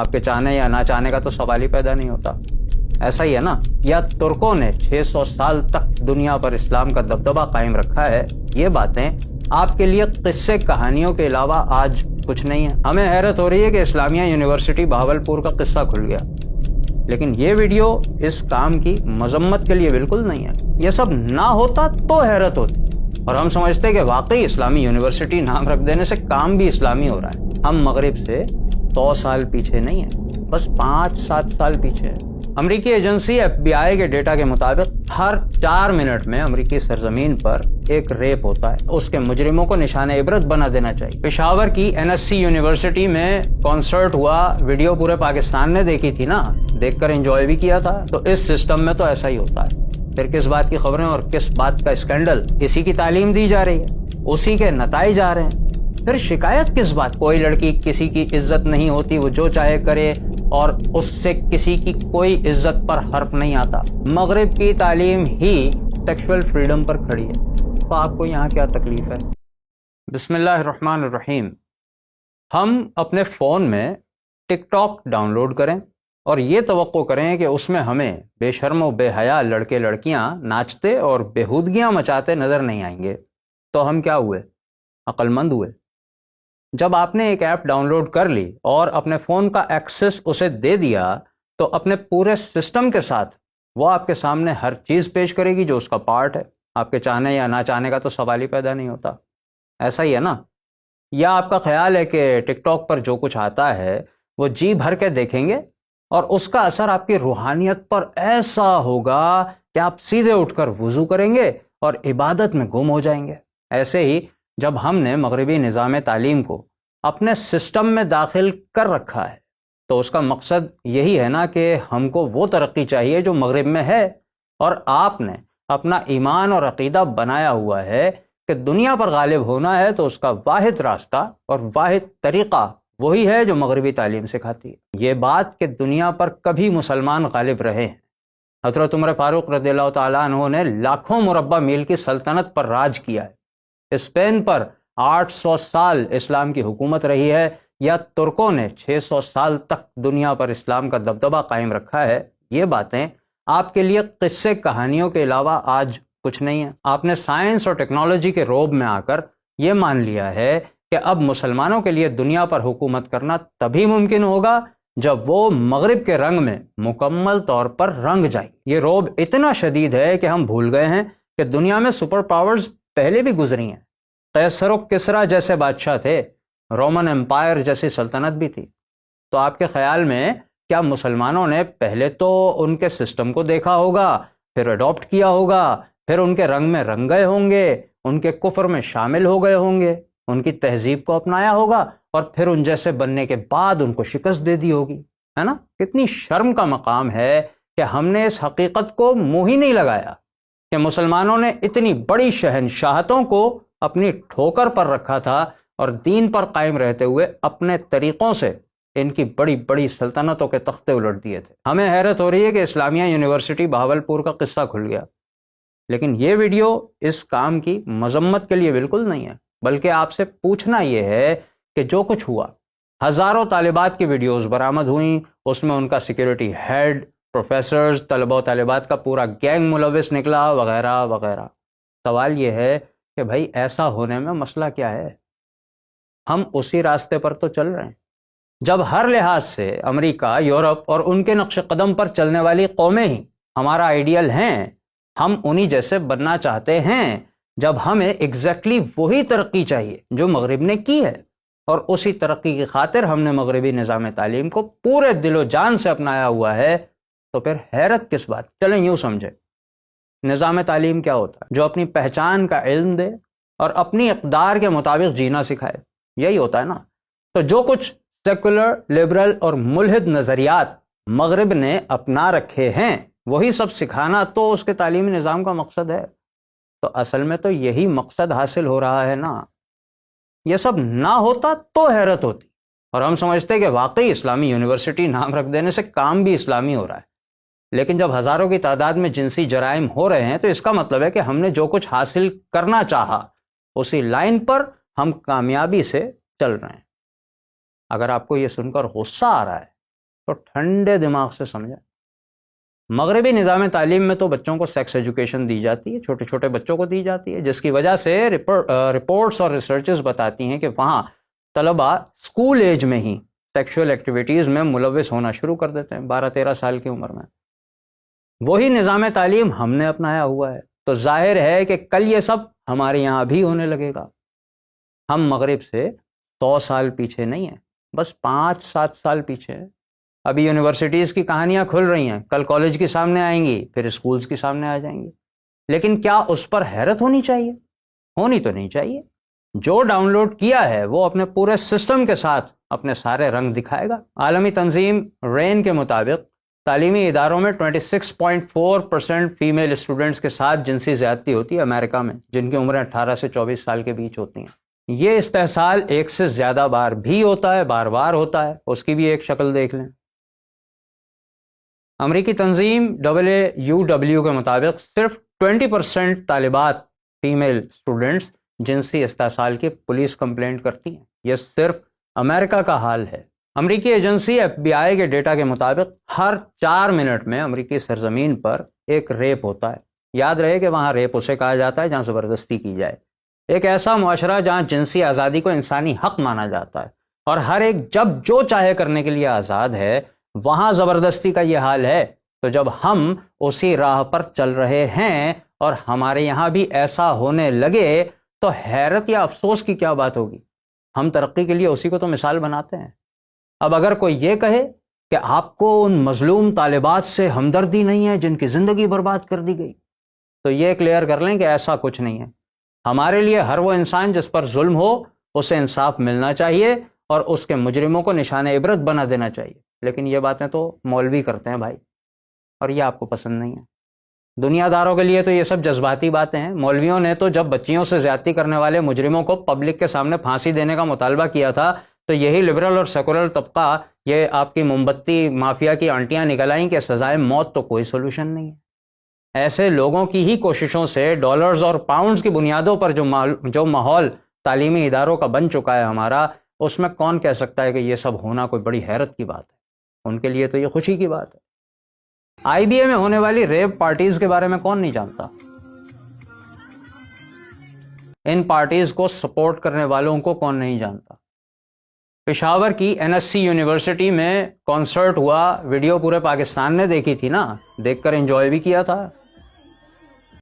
آپ کے چاہنے یا نہ چاہنے کا تو سوال ہی پیدا نہیں ہوتا. ایسا ہی ہے نا. یا ترکوں نے 600 سال تک دنیا پر اسلام کا دبدبہ قائم رکھا ہے. یہ باتیں آپ کے لیے قصے کہانیوں کے علاوہ آج کچھ نہیں ہے. ہمیں حیرت ہو رہی ہے کہ اسلامیہ یونیورسٹی بہاولپور کا قصہ کھل گیا، لیکن یہ ویڈیو اس کام کی مذمت کے لیے بالکل نہیں ہے. یہ سب نہ ہوتا تو حیرت ہوتی، اور ہم سمجھتے کہ واقعی اسلامی یونیورسٹی نام رکھ دینے سے کام بھی اسلامی ہو رہا ہے. ہم مغرب سے 100 سال پیچھے نہیں ہیں، بس 5-7 سال پیچھے ہیں. امریکی ایجنسی FBI کے ڈیٹا کے مطابق ہر 4 منٹ میں امریکی سرزمین پر ایک ریپ ہوتا ہے. اس کے مجرموں کو نشان عبرت بنا دینا چاہیے. پشاور کی NSC یونیورسٹی میں کانسرٹ ہوا، ویڈیو پورے پاکستان نے دیکھی تھی نا، دیکھ کر انجوائے بھی کیا تھا. تو اس سسٹم میں تو ایسا ہی ہوتا ہے. پھر کس بات کی خبریں اور کس بات کا اسکینڈل؟ اسی کی تعلیم دی جا رہی ہے، اسی کے نتائج آ رہے ہیں. پھر شکایت کس بات؟ کوئی لڑکی کسی کی عزت نہیں ہوتی، وہ جو چاہے کرے اور اس سے کسی کی کوئی عزت پر حرف نہیں آتا. مغرب کی تعلیم ہی سیکشول فریڈم پر کھڑی ہے، تو آپ کو یہاں کیا تکلیف ہے؟ بسم اللہ الرحمن الرحیم. ہم اپنے فون میں ٹک ٹاک ڈاؤن لوڈ کریں اور یہ توقع کریں کہ اس میں ہمیں بے شرم و بے حیا لڑکے لڑکیاں ناچتے اور بےہودگیاں مچاتے نظر نہیں آئیں گے، تو ہم کیا ہوئے؟ عقل مند ہوئے. جب آپ نے ایک ایپ ڈاؤن لوڈ کر لی اور اپنے فون کا ایکسس اسے دے دیا تو اپنے پورے سسٹم کے ساتھ وہ آپ کے سامنے ہر چیز پیش کرے گی جو اس کا پارٹ ہے. آپ کے چاہنے یا نہ چاہنے کا تو سوال ہی پیدا نہیں ہوتا. ایسا ہی ہے نا. یا آپ کا خیال ہے کہ ٹک ٹاک پر جو کچھ آتا ہے وہ جی بھر کے دیکھیں گے اور اس کا اثر آپ کی روحانیت پر ایسا ہوگا کہ آپ سیدھے اٹھ کر وضو کریں گے اور عبادت میں گم ہو جائیں گے. ایسے ہی جب ہم نے مغربی نظام تعلیم کو اپنے سسٹم میں داخل کر رکھا ہے تو اس کا مقصد یہی ہے نا کہ ہم کو وہ ترقی چاہیے جو مغرب میں ہے، اور آپ نے اپنا ایمان اور عقیدہ بنایا ہوا ہے کہ دنیا پر غالب ہونا ہے تو اس کا واحد راستہ اور واحد طریقہ وہی ہے جو مغربی تعلیم سکھاتی ہے. یہ بات کہ دنیا پر کبھی مسلمان غالب رہے ہیں. حضرت عمر فاروق رضی اللہ تعالیٰ عنہ نے لاکھوں مربع میل کی سلطنت پر راج کیا ہے. اسپین پر 800 سال اسلام کی حکومت رہی ہے. یا ترکوں نے 600 سال تک دنیا پر اسلام کا دبدبہ قائم رکھا ہے. یہ باتیں آپ کے لیے قصے کہانیوں کے علاوہ آج کچھ نہیں ہے. آپ نے سائنس اور ٹیکنالوجی کے روب میں آ کر یہ مان لیا ہے کہ اب مسلمانوں کے لیے دنیا پر حکومت کرنا تبھی ممکن ہوگا جب وہ مغرب کے رنگ میں مکمل طور پر رنگ جائیں. یہ روب اتنا شدید ہے کہ ہم بھول گئے ہیں کہ دنیا میں سپر پاورز پہلے بھی گزری ہیں. قیصر و کسریٰ جیسے بادشاہ تھے، رومن امپائر جیسی سلطنت بھی تھی. تو آپ کے خیال میں کیا مسلمانوں نے پہلے تو ان کے سسٹم کو دیکھا ہوگا، پھر اڈاپٹ کیا ہوگا، پھر ان کے رنگ میں رنگ گئے ہوں گے، ان کے کفر میں شامل ہو گئے ہوں گے، ان کی تہذیب کو اپنایا ہوگا اور پھر ان جیسے بننے کے بعد ان کو شکست دے دی ہوگی؟ ہے نا؟ کتنی شرم کا مقام ہے کہ ہم نے اس حقیقت کو منہ ہی نہیں لگایا کہ مسلمانوں نے اتنی بڑی شہنشاہتوں کو اپنی ٹھوکر پر رکھا تھا اور دین پر قائم رہتے ہوئے اپنے طریقوں سے ان کی بڑی بڑی سلطنتوں کے تختے الٹ دیے تھے. ہمیں حیرت ہو رہی ہے کہ اسلامیہ یونیورسٹی بہاولپور کا قصہ کھل گیا، لیکن یہ ویڈیو اس کام کی مذمت کے لیے بالکل نہیں ہے، بلکہ آپ سے پوچھنا یہ ہے کہ جو کچھ ہوا، ہزاروں طالبات کی ویڈیوز برآمد ہوئیں، اس میں ان کا سیکیورٹی ہیڈ، پروفیسرز، طلبہ و طالبات کا پورا گینگ ملوث نکلا وغیرہ وغیرہ. سوال یہ ہے کہ بھائی ایسا ہونے میں مسئلہ کیا ہے؟ ہم اسی راستے پر تو چل رہے ہیں. جب ہر لحاظ سے امریکہ، یورپ اور ان کے نقش قدم پر چلنے والی قومیں ہی ہمارا آئیڈیل ہیں، ہم انہی جیسے بننا چاہتے ہیں، جب ہمیں ایگزیکٹلی وہی ترقی چاہیے جو مغرب نے کی ہے، اور اسی ترقی کی خاطر ہم نے مغربی نظام تعلیم کو پورے دل و جان سے اپنایا ہوا ہے، تو پھر حیرت کس بات؟ چلیں یوں سمجھیں، نظام تعلیم کیا ہوتا ہے؟ جو اپنی پہچان کا علم دے اور اپنی اقدار کے مطابق جینا سکھائے. یہی ہوتا ہے نا. تو جو کچھ سیکولر، لبرل اور ملحد نظریات مغرب نے اپنا رکھے ہیں وہی سب سکھانا تو اس کے تعلیمی نظام کا مقصد ہے. تو اصل میں تو یہی مقصد حاصل ہو رہا ہے نا. یہ سب نہ ہوتا تو حیرت ہوتی، اور ہم سمجھتے کہ واقعی اسلامی یونیورسٹی نام رکھ دینے سے کام بھی اسلامی ہو رہا ہے. لیکن جب ہزاروں کی تعداد میں جنسی جرائم ہو رہے ہیں تو اس کا مطلب ہے کہ ہم نے جو کچھ حاصل کرنا چاہا اسی لائن پر ہم کامیابی سے چل رہے ہیں. اگر آپ کو یہ سن کر غصہ آ رہا ہے تو ٹھنڈے دماغ سے سمجھیں. مغربی نظام تعلیم میں تو بچوں کو سیکس ایجوکیشن دی جاتی ہے، چھوٹے چھوٹے بچوں کو دی جاتی ہے، جس کی وجہ سے رپورٹس اور ریسرچز بتاتی ہیں کہ وہاں طلباء اسکول ایج میں ہی سیکشول ایکٹیویٹیز میں ملوث ہونا شروع کر دیتے ہیں 12-13 سال کی عمر میں. وہی نظام تعلیم ہم نے اپنایا ہوا ہے، تو ظاہر ہے کہ کل یہ سب ہمارے یہاں بھی ہونے لگے گا. ہم مغرب سے 100 سال پیچھے نہیں ہیں، بس 5-7 سال پیچھے ہیں. ابھی یونیورسٹیز کی کہانیاں کھل رہی ہیں، کل کالج کی سامنے آئیں گی، پھر اسکولز کی سامنے آ جائیں گی. لیکن کیا اس پر حیرت ہونی چاہیے؟ ہونی تو نہیں چاہیے. جو ڈاؤن لوڈ کیا ہے وہ اپنے پورے سسٹم کے ساتھ اپنے سارے رنگ دکھائے گا. عالمی تنظیم رین کے مطابق تعلیمی اداروں میں 26.4% فیمیل اسٹوڈنٹس کے ساتھ جنسی زیادتی ہوتی ہے امریکہ میں، جن کی عمریں 18 سے 24 سال کے بیچ ہوتی ہیں. یہ استحصال ایک سے زیادہ بار بھی ہوتا ہے، بار بار ہوتا ہے. اس کی بھی ایک شکل دیکھ لیں. امریکی تنظیم WUW کے مطابق صرف 20% طالبات فیمیل اسٹوڈنٹس جنسی استحصال کی پولیس کمپلینٹ کرتی ہیں. یہ صرف امریکہ کا حال ہے. امریکی ایجنسی FBI کے ڈیٹا کے مطابق ہر 4 منٹ میں امریکی سرزمین پر ایک ریپ ہوتا ہے. یاد رہے کہ وہاں ریپ اسے کہا جاتا ہے جہاں زبردستی کی جائے. ایک ایسا معاشرہ جہاں جنسی آزادی کو انسانی حق مانا جاتا ہے اور ہر ایک جب جو چاہے کرنے کے لیے آزاد ہے، وہاں زبردستی کا یہ حال ہے. تو جب ہم اسی راہ پر چل رہے ہیں اور ہمارے یہاں بھی ایسا ہونے لگے تو حیرت یا افسوس کی کیا بات ہوگی؟ ہم ترقی کے لیے اسی کو تو مثال بناتے ہیں. اب اگر کوئی یہ کہے کہ آپ کو ان مظلوم طالبات سے ہمدردی نہیں ہے جن کی زندگی برباد کر دی گئی، تو یہ کلیئر کر لیں کہ ایسا کچھ نہیں ہے. ہمارے لیے ہر وہ انسان جس پر ظلم ہو اسے انصاف ملنا چاہیے اور اس کے مجرموں کو نشان عبرت بنا دینا چاہیے. لیکن یہ باتیں تو مولوی کرتے ہیں بھائی، اور یہ آپ کو پسند نہیں ہے. دنیا داروں کے لیے تو یہ سب جذباتی باتیں ہیں. مولویوں نے تو جب بچیوں سے زیادتی کرنے والے مجرموں کو پبلک کے سامنے پھانسی دینے کا مطالبہ کیا تھا تو یہی لبرل اور سیکولر طبقہ، یہ آپ کی موم بتی مافیا کی آنٹیاں نکل آئیں کہ سزائے موت تو کوئی سولوشن نہیں ہے. ایسے لوگوں کی ہی کوششوں سے ڈالرز اور پاؤنڈز کی بنیادوں پر جو ماحول تعلیمی اداروں کا بن چکا ہے ہمارا، اس میں کون کہہ سکتا ہے کہ یہ سب ہونا کوئی بڑی حیرت کی بات ہے؟ ان کے لیے تو یہ خوشی کی بات ہے. IBA میں ہونے والی ریپ پارٹیز کے بارے میں کون نہیں جانتا؟ ان پارٹیز کو سپورٹ کرنے والوں کو کون نہیں جانتا؟ پشاور کی NSC یونیورسٹی میں کانسرٹ ہوا، ویڈیو پورے پاکستان نے دیکھی تھی نا، دیکھ کر انجوائے بھی کیا تھا.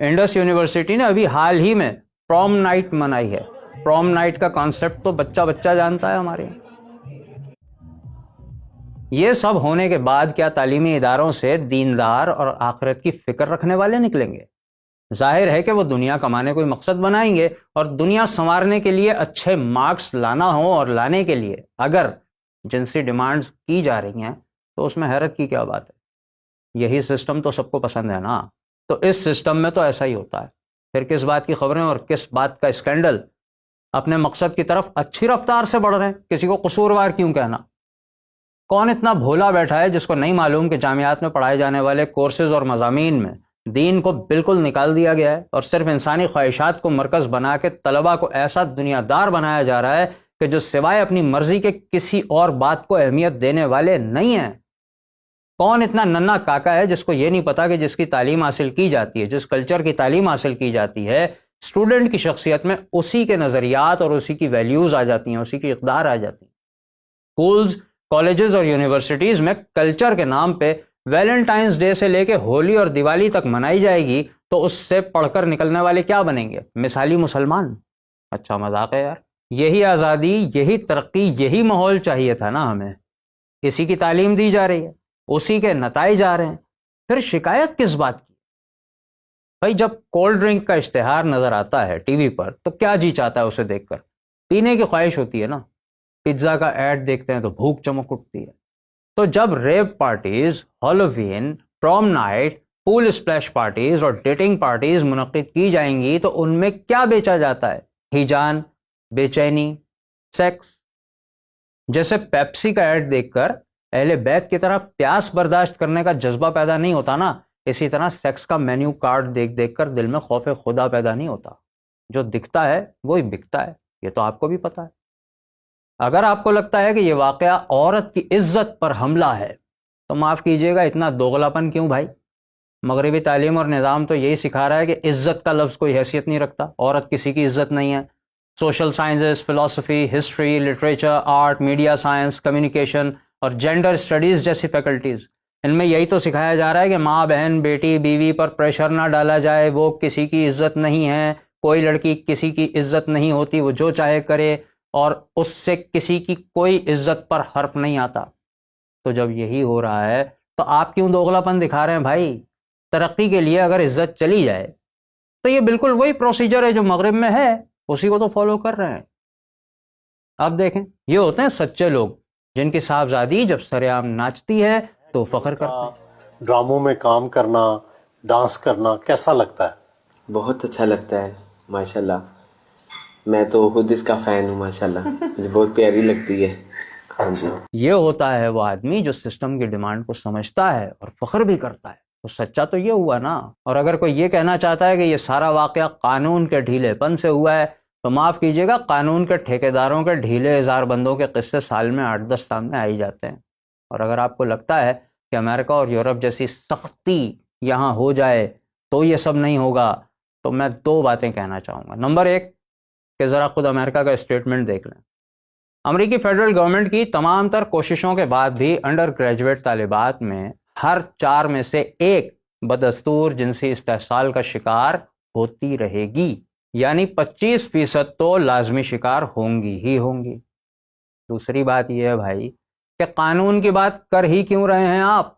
انڈس یونیورسٹی نے ابھی حال ہی میں پروم نائٹ منائی ہے. پروم نائٹ کا کانسیپٹ تو بچہ بچہ جانتا ہے ہمارے یہاں. یہ سب ہونے کے بعد کیا تعلیمی اداروں سے دیندار اور آخرت کی فکر رکھنے والے نکلیں گے؟ ظاہر ہے کہ وہ دنیا کمانے کوئی مقصد بنائیں گے، اور دنیا سنوارنے کے لیے اچھے مارکس لانا ہو اور لانے کے لیے اگر جنسی ڈیمانڈز کی جا رہی ہیں تو اس میں حیرت کی کیا بات ہے؟ یہی سسٹم تو سب کو پسند ہے نا. تو اس سسٹم میں تو ایسا ہی ہوتا ہے. پھر کس بات کی خبریں اور کس بات کا اسکینڈل؟ اپنے مقصد کی طرف اچھی رفتار سے بڑھ رہے ہیں، کسی کو قصوروار کیوں کہنا؟ کون اتنا بھولا بیٹھا ہے جس کو نہیں معلوم کہ جامعات میں پڑھائے جانے والے کورسز اور مضامین میں دین کو بالکل نکال دیا گیا ہے اور صرف انسانی خواہشات کو مرکز بنا کے طلباء کو ایسا دنیا دار بنایا جا رہا ہے کہ جو سوائے اپنی مرضی کے کسی اور بات کو اہمیت دینے والے نہیں ہیں؟ کون اتنا ننھا کاکا ہے جس کو یہ نہیں پتا کہ جس کی تعلیم حاصل کی جاتی ہے، جس کلچر کی تعلیم حاصل کی جاتی ہے، اسٹوڈنٹ کی شخصیت میں اسی کے نظریات اور اسی کی ویلیوز آ جاتی ہیں، اسی کی اقدار آ جاتی ہیں. اسکولز، کالجز اور یونیورسٹیز میں کلچر کے نام پہ ویلنٹائنز ڈے سے لے کے ہولی اور دیوالی تک منائی جائے گی تو اس سے پڑھ کر نکلنے والے کیا بنیں گے؟ مثالی مسلمان. اچھا مذاق ہے یار. یہی آزادی، یہی ترقی، یہی ماحول چاہیے تھا نا ہمیں. اسی کی تعلیم دی جا رہی ہے، اسی کے نتائج آ رہے ہیں، پھر شکایت کس بات کی؟ بھائی جب کولڈ ڈرنک کا اشتہار نظر آتا ہے ٹی وی پر تو کیا جی چاہتا ہے اسے دیکھ کر؟ پینے کی خواہش ہوتی ہے نا. پیزا کا ایڈ دیکھتے ہیں تو بھوک چمک اٹھتی ہے. تو جب rap parties, Halloween, prom night, pool splash parties اور ڈیٹنگ پارٹیز منعقد کی جائیں گی تو ان میں کیا بیچا جاتا ہے؟ ہیجان، بے چینی، سیکس. جیسے پیپسی کا ایڈ دیکھ کر اہل بیت کی طرح پیاس برداشت کرنے کا جذبہ پیدا نہیں ہوتا نا، اسی طرح سیکس کا مینیو کارڈ دیکھ کر دل میں خوف خدا پیدا نہیں ہوتا. جو دکھتا ہے وہی بکتا ہے، یہ تو آپ کو بھی پتا ہے. اگر آپ کو لگتا ہے کہ یہ واقعہ عورت کی عزت پر حملہ ہے تو معاف کیجیے گا اتنا دوغلاپن کیوں بھائی؟ مغربی تعلیم اور نظام تو یہی سکھا رہا ہے کہ عزت کا لفظ کوئی حیثیت نہیں رکھتا، عورت کسی کی عزت نہیں ہے۔ سوشل سائنسز، فلسفی، history, literature, art, media science, communication اور جینڈر اسٹڈیز جیسی فیکلٹیز، ان میں یہی تو سکھایا جا رہا ہے کہ ماں، بہن، بیٹی، بیوی پر پریشر نہ ڈالا جائے، وہ کسی کی عزت نہیں ہے، کوئی لڑکی کسی کی عزت نہیں ہوتی، وہ جو چاہے کرے اور اس سے کسی کی کوئی عزت پر حرف نہیں آتا۔ تو جب یہی ہو رہا ہے تو آپ کیوں دوغلاپن دکھا رہے ہیں بھائی؟ ترقی کے لیے اگر عزت چلی جائے تو یہ بالکل وہی پروسیجر ہے جو مغرب میں ہے، اسی کو تو فالو کر رہے ہیں۔ اب دیکھیں، یہ ہوتے ہیں سچے لوگ جن کی صاحبزادی جب سر عام ناچتی ہے تو فخر کرتے ہیں۔ ڈراموں میں کام کرنا، ڈانس کرنا کیسا لگتا ہے؟ بہت اچھا لگتا ہے ماشاءاللہ، میں تو خود اس کا فین ہوں ماشاءاللہ، مجھے بہت پیاری لگتی ہے۔ ہاں جی، یہ ہوتا ہے وہ آدمی جو سسٹم کی ڈیمانڈ کو سمجھتا ہے اور فخر بھی کرتا ہے، تو سچا تو یہ ہوا نا۔ اور اگر کوئی یہ کہنا چاہتا ہے کہ یہ سارا واقعہ قانون کے ڈھیلے پن سے ہوا ہے تو معاف کیجیے گا، قانون کے ٹھیکیداروں کے ڈھیلے ہزار بندوں کے قصے سال میں 8-10 سامنے آ ہی جاتے ہیں۔ اور اگر آپ کو لگتا ہے کہ امریکہ اور یورپ جیسی سختی یہاں ہو جائے تو یہ سب نہیں ہوگا، تو میں 2 باتیں کہنا چاہوں گا۔ نمبر 1 کہ ذرا خود امریکہ کا اسٹیٹمنٹ دیکھ لیں۔ امریکی فیڈرل گورنمنٹ کی تمام تر کوششوں کے بعد بھی انڈر گریجویٹ طالبات میں ہر 4 میں سے 1 بدستور جنسی استحصال کا شکار ہوتی رہے گی، یعنی 25% تو لازمی شکار ہوں گی ہی ہوں گی۔ دوسری بات یہ ہے بھائی کہ قانون کی بات کر ہی کیوں رہے ہیں آپ؟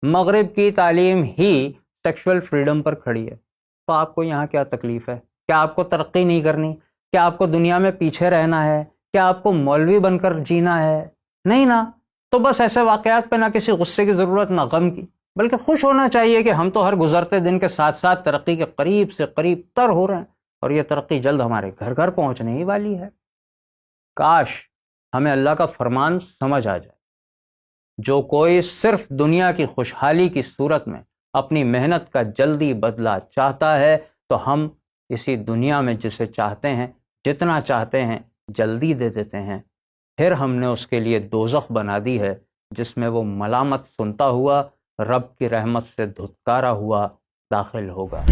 مغرب کی تعلیم ہی سیکشول فریڈم پر کھڑی ہے، تو آپ کو یہاں کیا تکلیف ہے؟ کیا آپ کو ترقی نہیں کرنی؟ کیا آپ کو دنیا میں پیچھے رہنا ہے؟ کیا آپ کو مولوی بن کر جینا ہے؟ نہیں نا۔ تو بس ایسے واقعات پہ نہ کسی غصے کی ضرورت نہ غم کی، بلکہ خوش ہونا چاہیے کہ ہم تو ہر گزرتے دن کے ساتھ ساتھ ترقی کے قریب سے قریب تر ہو رہے ہیں، اور یہ ترقی جلد ہمارے گھر گھر پہنچنے ہی والی ہے۔ کاش ہمیں اللہ کا فرمان سمجھ آ جائے، جو کوئی صرف دنیا کی خوشحالی کی صورت میں اپنی محنت کا جلدی بدلہ چاہتا ہے تو ہم اسی دنیا میں جسے چاہتے ہیں، جتنا چاہتے ہیں، جلدی دے دیتے ہیں، پھر ہم نے اس کے لیے دوزخ بنا دی ہے جس میں وہ ملامت سنتا ہوا رب کی رحمت سے دھتکارا ہوا داخل ہوگا۔